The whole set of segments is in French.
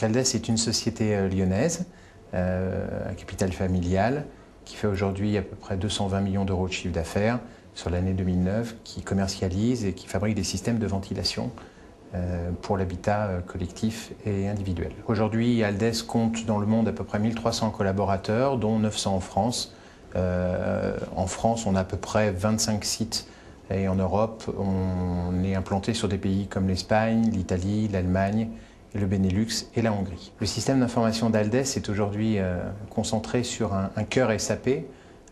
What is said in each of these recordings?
Aldes est une société lyonnaise, à capital familial, qui fait aujourd'hui à peu près 220 millions d'euros de chiffre d'affaires sur l'année 2009, qui commercialise et qui fabrique des systèmes de ventilation pour l'habitat collectif et individuel. Aujourd'hui, Aldes compte dans le monde à peu près 1300 collaborateurs, dont 900 en France. En France, on a à peu près 25 sites et en Europe, on est implanté sur des pays comme l'Espagne, l'Italie, l'Allemagne, le Benelux et la Hongrie. Le système d'information d'Aldes est aujourd'hui concentré sur un cœur SAP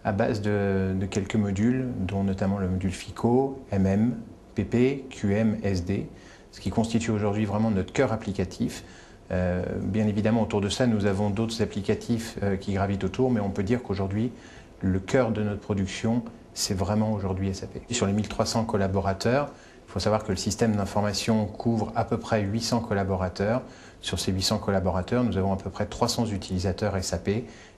à base de quelques modules, dont notamment le module FICO, MM, PP, QM, SD, ce qui constitue aujourd'hui vraiment notre cœur applicatif. Bien évidemment, autour de ça, nous avons d'autres applicatifs qui gravitent autour, mais on peut dire qu'aujourd'hui, le cœur de notre production, c'est vraiment aujourd'hui SAP. Et sur les 1300 collaborateurs, il faut savoir que le système d'information couvre à peu près 800 collaborateurs. Sur ces 800 collaborateurs, nous avons à peu près 300 utilisateurs SAP,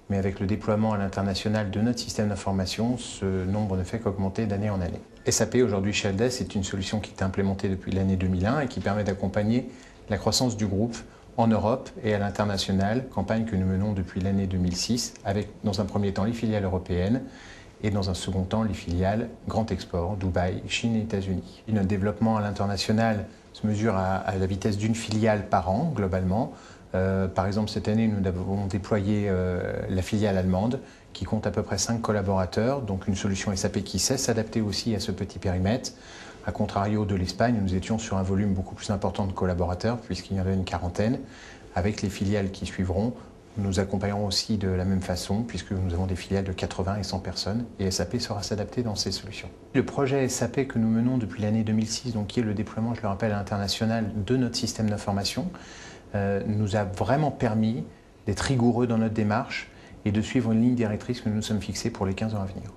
mais avec le déploiement à l'international de notre système d'information, ce nombre ne fait qu'augmenter d'année en année. SAP aujourd'hui chez Aldes est une solution qui est implémentée depuis l'année 2001 et qui permet d'accompagner la croissance du groupe en Europe et à l'international, campagne que nous menons depuis l'année 2006, avec dans un premier temps les filiales européennes et dans un second temps les filiales Grand Export, Dubaï, Chine et États-Unis. Notre développement à l'international se mesure à la vitesse d'une filiale par an, globalement. Par exemple, cette année, nous avons déployé la filiale allemande, qui compte à peu près 5 collaborateurs, donc une solution SAP qui sait s'adapter aussi à ce petit périmètre. A contrario de l'Espagne, nous étions sur un volume beaucoup plus important de collaborateurs, puisqu'il y en avait une quarantaine. Avec les filiales qui suivront, nous accompagnerons aussi de la même façon, puisque nous avons des filiales de 80 et 100 personnes, et SAP saura s'adapter dans ces solutions. Le projet SAP que nous menons depuis l'année 2006, donc qui est le déploiement, je le rappelle, à l'international de notre système d'information, nous a vraiment permis d'être rigoureux dans notre démarche et de suivre une ligne directrice que nous nous sommes fixée pour les 15 ans à venir.